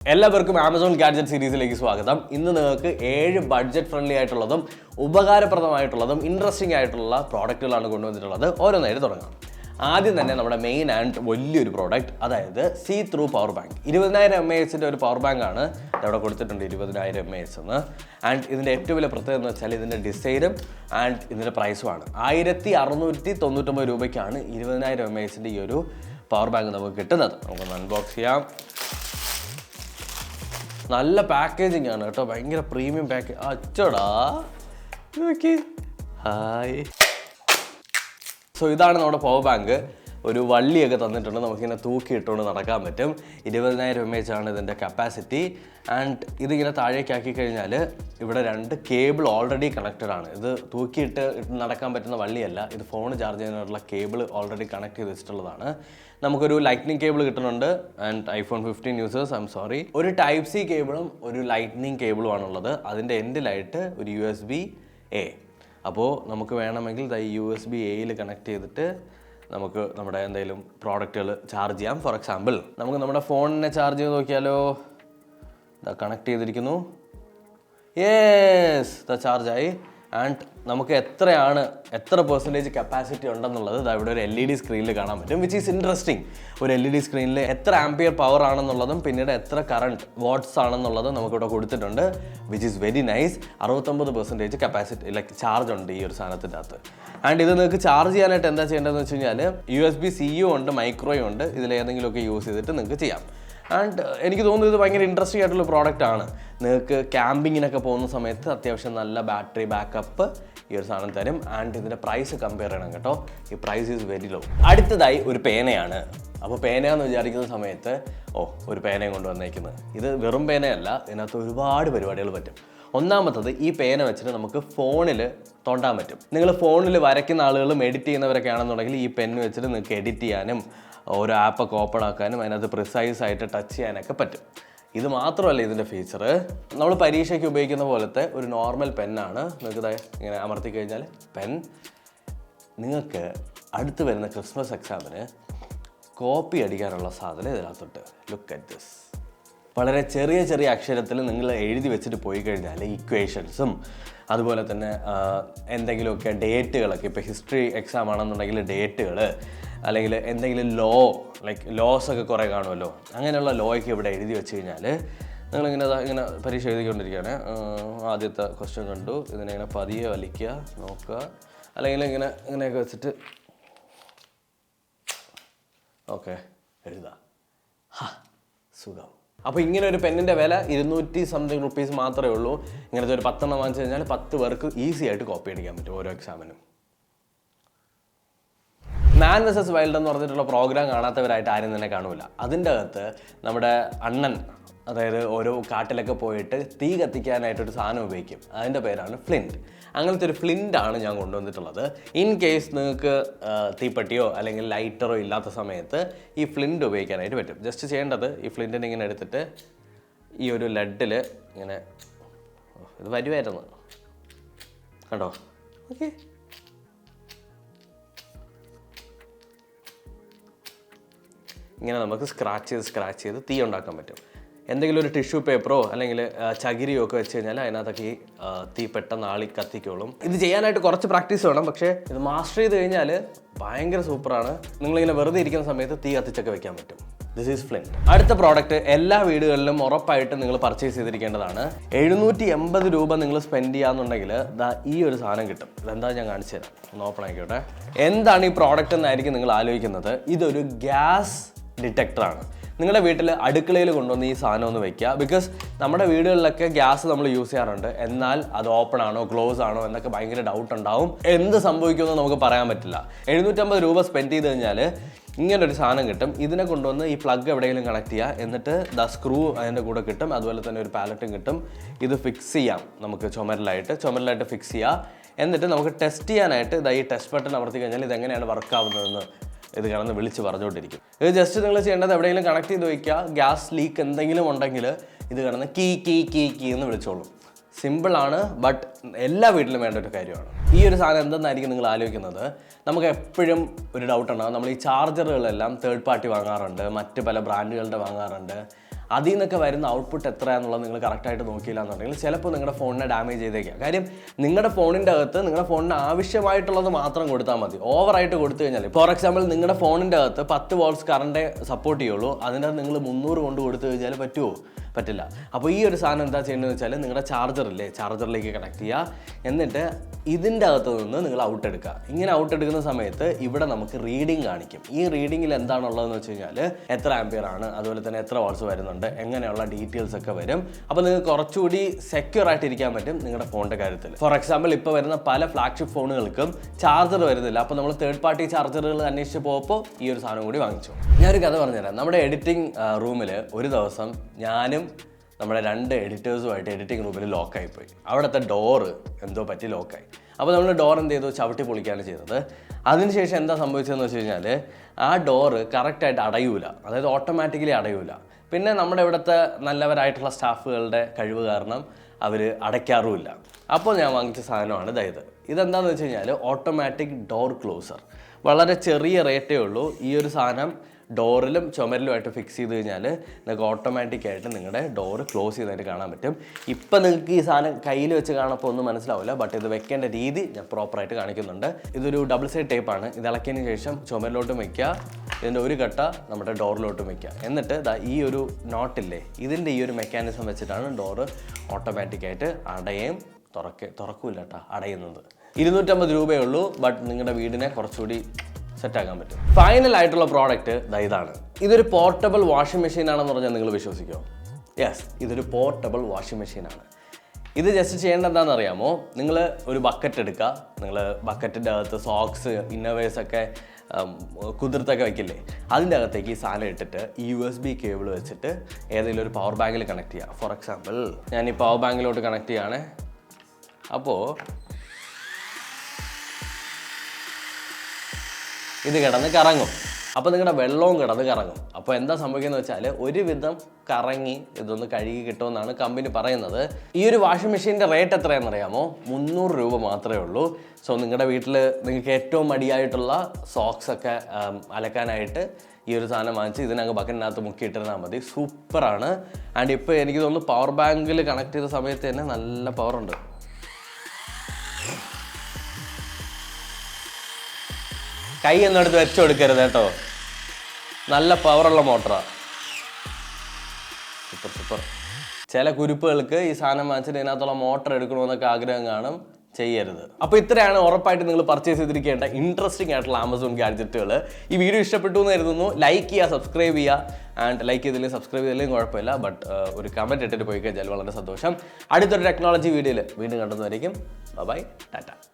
എല്ലാവർക്കും Amazon gadget സീരീസിലേക്ക് സ്വാഗതം. ഇന്ന് നിങ്ങൾക്ക് 7 ബഡ്ജറ്റ് ഫ്രണ്ട്ലി ആയിട്ടുള്ളതും ഉപകാരപ്രദമായിട്ടുള്ളതും ഇൻട്രസ്റ്റിംഗ് ആയിട്ടുള്ള പ്രോഡക്റ്റുകളാണ് കൊണ്ടുവന്നിട്ടുള്ളത്. ഓരോന്നായിട്ട് തുടങ്ങാം. ആദ്യം തന്നെ നമ്മുടെ മെയിൻ ആൻഡ് വലിയൊരു പ്രോഡക്റ്റ്, അതായത് see through power bank. 20,000 mAh ഒരു പവർ ബാങ്ക് ആണ് ഇവിടെ കൊടുത്തിട്ടുണ്ട്, 20,000 mAh എന്ന്. ആൻഡ് ഇതിൻ്റെ ഏറ്റവും വലിയ പ്രത്യേകത എന്ന് വെച്ചാൽ ഇതിൻ്റെ ഡിസൈനും ആൻഡ് ഇതിൻ്റെ പ്രൈസുമാണ്. 1699 രൂപയ്ക്കാണ് 20,000 mAh ഈ ഒരു പവർ ബാങ്ക് നമുക്ക് കിട്ടുന്നത്. നമുക്കൊന്ന് അൺബോക്സ് ചെയ്യാം. നല്ല പാക്കേജിങ് ആണ് കേട്ടോ, ഭയങ്കര പ്രീമിയം പാക്കേജ്. അച്ചോടാ നോക്കി, ഹായ്. സോ ഇതാണ് നമ്മുടെ പവർ ബാങ്ക്. ഒരു വള്ളിയൊക്കെ തന്നിട്ടുണ്ട്, നമുക്കിങ്ങനെ തൂക്കിയിട്ടുകൊണ്ട് നടക്കാൻ പറ്റും. 20,000 mAh ആണ് ഇതിൻ്റെ കപ്പാസിറ്റി. ആൻഡ് ഇതിങ്ങനെ താഴേക്കാക്കി കഴിഞ്ഞാൽ ഇവിടെ 2 കേബിൾ ഓൾറെഡി കണക്റ്റഡ് ആണ്. ഇത് തൂക്കിയിട്ട് നടക്കാൻ പറ്റുന്ന വള്ളിയല്ല, ഇത് ഫോൺ ചാർജ് ചെയ്യാനുള്ള കേബിൾ ഓൾറെഡി കണക്ട് ചെയ്ത് വെച്ചിട്ടുള്ളതാണ്. നമുക്കൊരു ലൈറ്റ്നിങ് കേബിൾ കിട്ടുന്നുണ്ട്. And iPhone 15 users, I am sorry. ഒരു ടൈപ്പ് സി കേബിളും ഒരു ലൈറ്റ്നിങ് കേബിളും ആണുള്ളത്. അതിൻ്റെ എൻഡിലായിട്ട് ഒരു USB-A. അപ്പോൾ നമുക്ക് വേണമെങ്കിൽ USB-Aയിൽ കണക്ട് ചെയ്തിട്ട് നമുക്ക് നമ്മുടെ എന്തെങ്കിലും പ്രോഡക്റ്റുകൾ ചാർജ് ചെയ്യാം. ഫോർ എക്സാമ്പിൾ നമുക്ക് നമ്മുടെ ഫോണിനെ ചാർജ് ചെയ്ത് നോക്കിയാലോ. ഇതാ കണക്ട് ചെയ്തിരിക്കുന്നു. യെസ്, ഇതാ ചാർജായി. ആൻഡ് നമുക്ക് എത്ര പെർസെൻറ്റേജ് കപ്പാസിറ്റി ഉണ്ടെന്നുള്ളത് ഇതാ ഇവിടെ ഒരു LED സ്ക്രീനിൽ കാണാൻ പറ്റും, വിച്ച് ഈസ് ഇൻട്രസ്റ്റിംഗ്. ഒരു LED സ്ക്രീനിൽ എത്ര ആംപിയർ പവർ ആണെന്നുള്ളതും പിന്നീട് എത്ര കറണ്ട് വാട്ട്സ് ആണെന്നുള്ളതും നമുക്കിവിടെ കൊടുത്തിട്ടുണ്ട്, which is very nice. 69% capacity like charge ഉണ്ട് ഈ ഒരു സാധനത്തിൻ്റെ അകത്ത്. ആൻഡ് ഇത് നിങ്ങൾക്ക് ചാർജ് ചെയ്യാനായിട്ട് എന്താ ചെയ്യേണ്ടതെന്ന് വെച്ച് കഴിഞ്ഞാൽ USB-C ഉണ്ട്, മൈക്രോയും ഉണ്ട്. ഇതിലേതെങ്കിലുമൊക്കെ യൂസ് ചെയ്തിട്ട് നിങ്ങൾക്ക് ചെയ്യാം. ആൻഡ് എനിക്ക് തോന്നുന്നു ഇത് ഭയങ്കര ഇൻട്രസ്റ്റിംഗ് ആയിട്ടുള്ള പ്രോഡക്റ്റ് ആണ്. നിങ്ങൾക്ക് ക്യാമ്പിങ്ങിനൊക്കെ പോകുന്ന സമയത്ത് അത്യാവശ്യം നല്ല ബാറ്ററി ബാക്കപ്പ് ഈ ഒരു സാധനം തരും. ആൻഡ് ഇതിൻ്റെ പ്രൈസ് കമ്പയർ ചെയ്യണം കേട്ടോ, ഈ പ്രൈസ് ഈസ് വെരി ലോ. അടുത്തതായി ഒരു പേനയാണ്. അപ്പോൾ പേനയാന്ന് വിചാരിക്കുന്ന സമയത്ത് ഒരു പേനയും കൊണ്ടുവന്നേക്കുന്നത്. ഇത് വെറും പേനയല്ല, ഇതിനകത്ത് ഒരുപാട് പരിപാടികൾ പറ്റും. ഒന്നാമത്തത്, ഈ പേന വെച്ചിട്ട് നമുക്ക് ഫോണിൽ തോണ്ടാൻ പറ്റും. നിങ്ങൾ ഫോണിൽ വരയ്ക്കുന്ന ആളുകളും എഡിറ്റ് ചെയ്യുന്നവരൊക്കെ ആണെന്നുണ്ടെങ്കിൽ ഈ പെന്ന് വെച്ചിട്ട് നിങ്ങൾക്ക് എഡിറ്റ് ചെയ്യാനും ഓരോ ആപ്പൊക്കെ ഓപ്പൺ ആക്കാനും അതിനകത്ത് പ്രിസൈസ് ആയിട്ട് ടച്ച് ചെയ്യാനൊക്കെ പറ്റും. ഇത് മാത്രമല്ല ഇതിൻ്റെ ഫീച്ചർ, നമ്മൾ പരീക്ഷയ്ക്ക് ഉപയോഗിക്കുന്ന പോലത്തെ ഒരു നോർമൽ പെന്നാണ്. നിങ്ങൾക്ക് ഇങ്ങനെ അമർത്തി കഴിഞ്ഞാൽ പെൻ നിങ്ങൾക്ക് അടുത്ത് വരുന്ന ക്രിസ്മസ് എക്സാമിന് കോപ്പി അടിക്കാനുള്ള സാധനം ഇതിനകത്തോട്ട്. Look at this. വളരെ ചെറിയ അക്ഷരത്തിൽ നിങ്ങൾ എഴുതി വെച്ചിട്ട് പോയി കഴിഞ്ഞാൽ ഇക്വേഷൻസും അതുപോലെ തന്നെ എന്തെങ്കിലുമൊക്കെ ഡേറ്റുകളൊക്കെ, ഇപ്പോൾ ഹിസ്റ്ററി എക്സാം ആണെന്നുണ്ടെങ്കിൽ ഡേറ്റുകൾ, അല്ലെങ്കിൽ എന്തെങ്കിലും ലോസൊക്കെ കുറേ കാണുമല്ലോ, അങ്ങനെയുള്ള ലോയൊക്കെ ഇവിടെ എഴുതി വെച്ച് കഴിഞ്ഞാൽ ഇങ്ങനെ പരീക്ഷ എഴുതിക്കൊണ്ടിരിക്കുകയാണ്. ആദ്യത്തെ ക്വസ്റ്റ്യൻ കണ്ടു, ഇതിനെ പതിയെ വലിക്കുക, നോക്കുക, അല്ലെങ്കിൽ ഇങ്ങനെയൊക്കെ വെച്ചിട്ട് ഓക്കെ എഴുതാം. സുഖം. അപ്പോൾ ഇങ്ങനെ ഒരു പെന്നിൻ്റെ വില 200 സംതിങ് റുപ്പീസ് മാത്രമേ ഉള്ളൂ. ഇങ്ങനത്തെ ഒരു 10 വാങ്ങിച്ചു കഴിഞ്ഞാൽ 10 പേർക്ക് ഈസി ആയിട്ട് കോപ്പി അടിക്കാൻ പറ്റും ഓരോ എക്സാമിനും. മാൻ വേഴ്സസ് വൈൽഡ് എന്ന് പറഞ്ഞിട്ടുള്ള പ്രോഗ്രാം കാണാത്തവരായിട്ട് ആരും തന്നെ കാണൂല. അതിൻ്റെ അകത്ത് നമ്മുടെ അണ്ണൻ, അതായത് ഓരോ കാട്ടിലൊക്കെ പോയിട്ട് തീ കത്തിക്കാനായിട്ടൊരു സാധനം ഉപയോഗിക്കും. അതിൻ്റെ പേരാണ് ഫ്ലിൻറ്റ്. അങ്ങനത്തെ ഒരു ഫ്ലിൻ്റാണ് ഞാൻ കൊണ്ടുവന്നിട്ടുള്ളത്. ഇൻ കേസ് നിങ്ങൾക്ക് തീപ്പെട്ടിയോ അല്ലെങ്കിൽ ലൈറ്ററോ ഇല്ലാത്ത സമയത്ത് ഈ ഫ്ലിൻറ്റ് ഉപയോഗിക്കാനായിട്ട് പറ്റും. ജസ്റ്റ് ചെയ്യേണ്ടത്, ഈ ഫ്ലിൻറ്റിനെ ഇങ്ങനെ എടുത്തിട്ട് ഈ ഒരു ലെഡിൽ ഇങ്ങനെ, ഇത് വരുമായിരുന്നു കണ്ടോ, ഓക്കെ, ഇങ്ങനെ നമുക്ക് സ്ക്രാച്ച് ചെയ്ത് തീ ഉണ്ടാക്കാൻ പറ്റും. എന്തെങ്കിലും ഒരു ടിഷ്യൂ പേപ്പറോ അല്ലെങ്കിൽ ചകിരിയോ ഒക്കെ വെച്ച് കഴിഞ്ഞാൽ അതിനകത്തൊക്കെ ഈ തീ പെട്ടെന്ന് ആളി കത്തിക്കോളും. ഇത് ചെയ്യാനായിട്ട് കുറച്ച് പ്രാക്ടീസ് വേണം, പക്ഷേ ഇത് മാസ്റ്റർ ചെയ്ത് കഴിഞ്ഞാൽ ഭയങ്കര സൂപ്പറാണ്. നിങ്ങളിങ്ങനെ വെറുതെ ഇരിക്കുന്ന സമയത്ത് തീ കത്തിച്ചൊക്കെ വെക്കാൻ പറ്റും. This is flint. അടുത്ത പ്രോഡക്റ്റ് എല്ലാ വീടുകളിലും ഉറപ്പായിട്ട് നിങ്ങൾ പർച്ചേസ് ചെയ്തിരിക്കേണ്ടതാണ്. 780 രൂപ നിങ്ങൾ സ്പെൻഡ് ചെയ്യാന്നുണ്ടെങ്കിൽ ഈ ഒരു സാധനം കിട്ടും. ഇതെന്താ ഞാൻ കാണിച്ചു തരാം, ഒന്ന് ഓപ്പൺ ആയിക്കോട്ടെ. എന്താണ് ഈ പ്രോഡക്റ്റ് എന്നായിരിക്കും നിങ്ങൾ ആലോചിക്കുന്നത്. ഇതൊരു ഗ്യാസ് ഡിറ്റക്ടറാണ്. നിങ്ങളുടെ വീട്ടിൽ അടുക്കളയിൽ കൊണ്ടുവന്ന് ഈ സാധനം ഒന്ന് വെക്കുക. ബിക്കോസ് നമ്മുടെ വീടുകളിലൊക്കെ ഗ്യാസ് നമ്മൾ യൂസ് ചെയ്യാറുണ്ട്, എന്നാൽ അത് ഓപ്പൺ ആണോ ക്ലോസ് ആണോ എന്നൊക്കെ ഭയങ്കര ഡൗട്ട് ഉണ്ടാവും. എന്ത് സംഭവിക്കുമെന്ന് നമുക്ക് പറയാൻ പറ്റില്ല. 750 രൂപ സ്പെൻഡ് ചെയ്ത് കഴിഞ്ഞാൽ ഇങ്ങനൊരു സാധനം കിട്ടും. ഇതിനെ കൊണ്ടുവന്ന് ഈ പ്ലഗ് എവിടെയെങ്കിലും കണക്ട് ചെയ്യുക, എന്നിട്ട് സ്ക്രൂ അതിൻ്റെ കൂടെ കിട്ടും, അതുപോലെ തന്നെ ഒരു പാലറ്റും കിട്ടും. ഇത് ഫിക്സ് ചെയ്യാം നമുക്ക് ചുമരിലായിട്ട് ഫിക്സ് ചെയ്യുക. എന്നിട്ട് നമുക്ക് ടെസ്റ്റ് ചെയ്യാനായിട്ട് ഈ ടെസ്റ്റ് ബട്ടൺ അമർത്തി കഴിഞ്ഞാൽ ഇതെങ്ങനെയാണ് വർക്ക് ആവുന്നതെന്ന് ഇത് കിടന്ന് വിളിച്ച് പറഞ്ഞുകൊണ്ടിരിക്കും. ഇത് ജസ്റ്റ് നിങ്ങൾ ചെയ്യേണ്ടത് എവിടെയെങ്കിലും കണക്ട് ചെയ്ത് വയ്ക്കുക. ഗ്യാസ് ലീക്ക് എന്തെങ്കിലും ഉണ്ടെങ്കിൽ ഇത് കിടന്ന് കീ എന്ന് വിളിച്ചോളും. സിമ്പിളാണ്, ബട്ട് എല്ലാ വീട്ടിലും വേണ്ട ഒരു കാര്യമാണ്. ഈ ഒരു സാധനം എന്തെന്നായിരിക്കും നിങ്ങൾ ആലോചിക്കുന്നത്. നമുക്ക് എപ്പോഴും ഒരു ഡൗട്ട് ഉണ്ടാകും. നമ്മൾ ഈ ചാർജറുകളെല്ലാം തേർഡ് പാർട്ടി വാങ്ങാറുണ്ട്, മറ്റ് പല ബ്രാൻഡുകളുടെ വാങ്ങാറുണ്ട്. അതിൽ നിന്നൊക്കെ വരുന്ന ഔട്ട്പുട്ട് എത്രയാണെന്നുള്ളത് നിങ്ങൾ കറക്റ്റായിട്ട് നോക്കിയില്ല എന്നുണ്ടെങ്കിൽ ചിലപ്പോൾ നിങ്ങളുടെ ഫോണിനെ ഡാമേജ് ചെയ്തേക്കാം. കാര്യം നിങ്ങളുടെ ഫോണിൻ്റെ അകത്ത് നിങ്ങളുടെ ഫോണിന് ആവശ്യമായിട്ടുള്ളത് മാത്രം കൊടുത്താൽ മതി. ഓവറായിട്ട് കൊടുത്തു കഴിഞ്ഞാൽ ഫോർ എക്സാമ്പിൾ നിങ്ങളുടെ ഫോണിൻ്റെ അകത്ത് 10 വോൾട്ട്സ് കറണ്ട് സപ്പോർട്ട് ചെയ്യുള്ളൂ, അതിനകത്ത് നിങ്ങൾ 300 കൊണ്ട് കൊടുത്തു കഴിഞ്ഞാൽ പറ്റുമോ? പറ്റില്ല. അപ്പോൾ ഈ ഒരു സാധനം എന്താ ചെയ്യേണ്ടതെന്ന് വെച്ചാൽ നിങ്ങളുടെ ചാർജറില്ലേ, ചാർജറിലേക്ക് കണക്ട് ചെയ്യുക. എന്നിട്ട് ഇതിൻ്റെ അകത്ത് നിന്ന് നിങ്ങൾ ഔട്ട് എടുക്കുക. ഇങ്ങനെ ഔട്ട് എടുക്കുന്ന സമയത്ത് ഇവിടെ നമുക്ക് റീഡിങ് കാണിക്കും. ഈ റീഡിങ്ങിൽ എന്താണുള്ളതെന്ന് വെച്ച് കഴിഞ്ഞാൽ എത്ര ആംപിയർ ആണ്, അതുപോലെ തന്നെ എത്ര വാട്ട്സ് വരുന്നുണ്ട്, എങ്ങനെയുള്ള ഡീറ്റെയിൽസ് ഒക്കെ വരും. അപ്പോൾ നിങ്ങൾക്ക് കുറച്ചുകൂടി സെക്യൂർ ആയിട്ട് ഇരിക്കാൻ പറ്റും നിങ്ങളുടെ ഫോണിൻ്റെ കാര്യത്തിൽ. ഫോർ എക്സാമ്പിൾ ഇപ്പോൾ വരുന്ന പല ഫ്ലാഗ്ഷിപ്പ് ഫോണുകൾക്കും ചാർജർ വരുന്നില്ല. അപ്പോൾ നമ്മൾ തേർഡ് പാർട്ടി ചാർജറുകൾ അന്വേഷിച്ച് പോകുമ്പോൾ ഈ ഒരു സാധനം കൂടി വാങ്ങിച്ചു. ഞാനൊരു കഥ പറഞ്ഞുതരാം. നമ്മുടെ എഡിറ്റിംഗ് റൂമിൽ ഒരു ദിവസം ഞാനും നമ്മുടെ 2 എഡിറ്റേഴ്സുമായിട്ട് എഡിറ്റിംഗ് റൂമിൽ ലോക്കായിപ്പോയി. അവിടുത്തെ ഡോറ് എന്തോ പറ്റി ലോക്കായി. അപ്പോൾ നമ്മൾ ഡോർ എന്ത് ചെയ്തു, ചവിട്ടി പൊളിക്കുകയാണ് ചെയ്തത്. അതിനുശേഷം എന്താ സംഭവിച്ചതെന്ന് വെച്ച് കഴിഞ്ഞാൽ ആ ഡോറ് കറക്റ്റായിട്ട് അടയൂല, അതായത് ഓട്ടോമാറ്റിക്കലി അടയൂല. പിന്നെ നമ്മുടെ ഇവിടുത്തെ നല്ലവരായിട്ടുള്ള സ്റ്റാഫുകളുടെ കഴിവ് കാരണം അവർ അടയ്ക്കാറുമില്ല. അപ്പോൾ ഞാൻ വാങ്ങിച്ച സാധനമാണ് ഇതെന്താണെന്ന് വെച്ച് കഴിഞ്ഞാൽ ഓട്ടോമാറ്റിക് ഡോർ ക്ലോസർ. വളരെ ചെറിയ റേറ്റേ ഉള്ളൂ. ഈ ഒരു സാധനം ഡോറിലും ചുമരിലുമായിട്ട് ഫിക്സ് ചെയ്ത് കഴിഞ്ഞാൽ നിങ്ങൾക്ക് ഓട്ടോമാറ്റിക്കായിട്ട് നിങ്ങളുടെ ഡോറ് ക്ലോസ് ചെയ്തായിട്ട് കാണാൻ പറ്റും. ഇപ്പം നിങ്ങൾക്ക് ഈ സാധനം കയ്യിൽ വെച്ച് കാണപ്പോൾ ഒന്നും മനസ്സിലാവില്ല, ബട്ട് ഇത് വെക്കേണ്ട രീതി ഞാൻ പ്രോപ്പറായിട്ട് കാണിക്കുന്നുണ്ട്. ഇതൊരു ഡബിൾ സൈഡ് ടേപ്പാണ്. ഇത് ഇളക്കിയതിന് ശേഷം ചുമരിലോട്ടും വയ്ക്കുക, ഇതിൻ്റെ ഒരു കട്ട നമ്മുടെ ഡോറിലോട്ടും വയ്ക്കുക. എന്നിട്ട് ഈ ഒരു നോട്ടില്ലേ, ഇതിൻ്റെ ഈ ഒരു മെക്കാനിസം വെച്ചിട്ടാണ് ഡോറ് ഓട്ടോമാറ്റിക്കായിട്ട് അടയും തുറക്കൂല കേട്ടോ, അടയുന്നത്. 250 രൂപയേ ഉള്ളൂ, ബട്ട് നിങ്ങളുടെ വീടിനെ കുറച്ചുകൂടി സെറ്റാക്കാൻ പറ്റും. ഫൈനൽ ആയിട്ടുള്ള പ്രോഡക്റ്റ് ഇതാണ്. ഇതൊരു പോർട്ടബിൾ വാഷിംഗ് മെഷീൻ ആണെന്ന് പറഞ്ഞാൽ നിങ്ങൾ വിശ്വസിക്കുമോ? യെസ്, ഇതൊരു പോർട്ടബിൾ വാഷിംഗ് മെഷീനാണ്. ഇത് ജസ്റ്റ് ചെയ്യേണ്ട എന്താണെന്ന് അറിയാമോ? നിങ്ങൾ ഒരു ബക്കറ്റ് എടുക്കുക. നിങ്ങൾ ബക്കറ്റിൻ്റെ അകത്ത് സോക്സ്, ഇന്നവേഴ്സൊക്കെ കുതിർത്തൊക്കെ വയ്ക്കില്ലേ, അതിൻ്റെ അകത്തേക്ക് ഈ സാധനം ഇട്ടിട്ട് USB കേബിൾ വെച്ചിട്ട് ഏതെങ്കിലും ഒരു പവർ ബാങ്കിൽ കണക്ട് ചെയ്യുക. ഫോർ എക്സാമ്പിൾ ഞാൻ ഈ പവർ ബാങ്കിലോട്ട് കണക്ട് ചെയ്യുകയാണ്. അപ്പോൾ ഇത് കിടന്ന് കറങ്ങും. അപ്പോൾ നിങ്ങളുടെ വെള്ളവും കിടന്ന് കറങ്ങും. അപ്പോൾ എന്താ സംഭവിക്കുന്നത് വെച്ചാൽ ഒരുവിധം കറങ്ങി ഇതൊന്ന് കഴുകി കിട്ടുമെന്നാണ് കമ്പനി പറയുന്നത്. ഈ ഒരു വാഷിംഗ് മെഷീൻ്റെ റേറ്റ് എത്രയാണെന്ന് അറിയാമോ? 300 രൂപ മാത്രമേ ഉള്ളൂ. സോ നിങ്ങളുടെ വീട്ടിൽ നിങ്ങൾക്ക് ഏറ്റവും മടിയായിട്ടുള്ള സോക്സൊക്കെ അലക്കാനായിട്ട് ഈ ഒരു സാധനം വാങ്ങിച്ച് ഇതിനകത്ത് ബക്കറ്റിനകത്ത് മുക്കിയിട്ടിരുന്നാൽ മതി. സൂപ്പറാണ്. ആൻഡ് ഇപ്പോൾ എനിക്ക് തോന്നുന്നു പവർ ബാങ്കിൽ കണക്ട് ചെയ്ത സമയത്ത് തന്നെ നല്ല പവറുണ്ട്. കൈ എന്നെടുത്ത് വെച്ചു കൊടുക്കരുത് കേട്ടോ, നല്ല പവറുള്ള മോട്ടറാണ്. സൂപ്പർ. ചില കുരുപ്പുകൾക്ക് ഈ സാധനം വാങ്ങിച്ചിട്ട് ഇതിനകത്തുള്ള മോട്ടർ എടുക്കണമെന്നൊക്കെ ആഗ്രഹം കാണും, ചെയ്യരുത്. അപ്പോൾ ഇത്രയാണ് ഉറപ്പായിട്ട് നിങ്ങൾ പർച്ചേസ് ചെയ്തിരിക്കേണ്ട ഇൻട്രസ്റ്റിംഗ് ആയിട്ടുള്ള ആമസോൺ ഗാഡ്ജറ്റുകൾ. ഈ വീഡിയോ ഇഷ്ടപ്പെട്ടു എന്ന് കരുതുന്നു. ലൈക്ക് ചെയ്യുക, സബ്സ്ക്രൈബ് ചെയ്യുക. ആൻഡ് ലൈക്ക് ചെയ്തില്ലെങ്കിൽ സബ്സ്ക്രൈബ് ചെയ്തില്ലെങ്കിൽ കുഴപ്പമില്ല, ബട്ട് ഒരു കമൻറ്റ് ഇട്ടിട്ട് പോയി കഴിഞ്ഞാൽ വളരെ സന്തോഷം. അടുത്തൊരു ടെക്നോളജി വീഡിയോയിൽ വീണ്ടും കണ്ടുവന്നതായിരിക്കും. ബൈ, ടാറ്റ.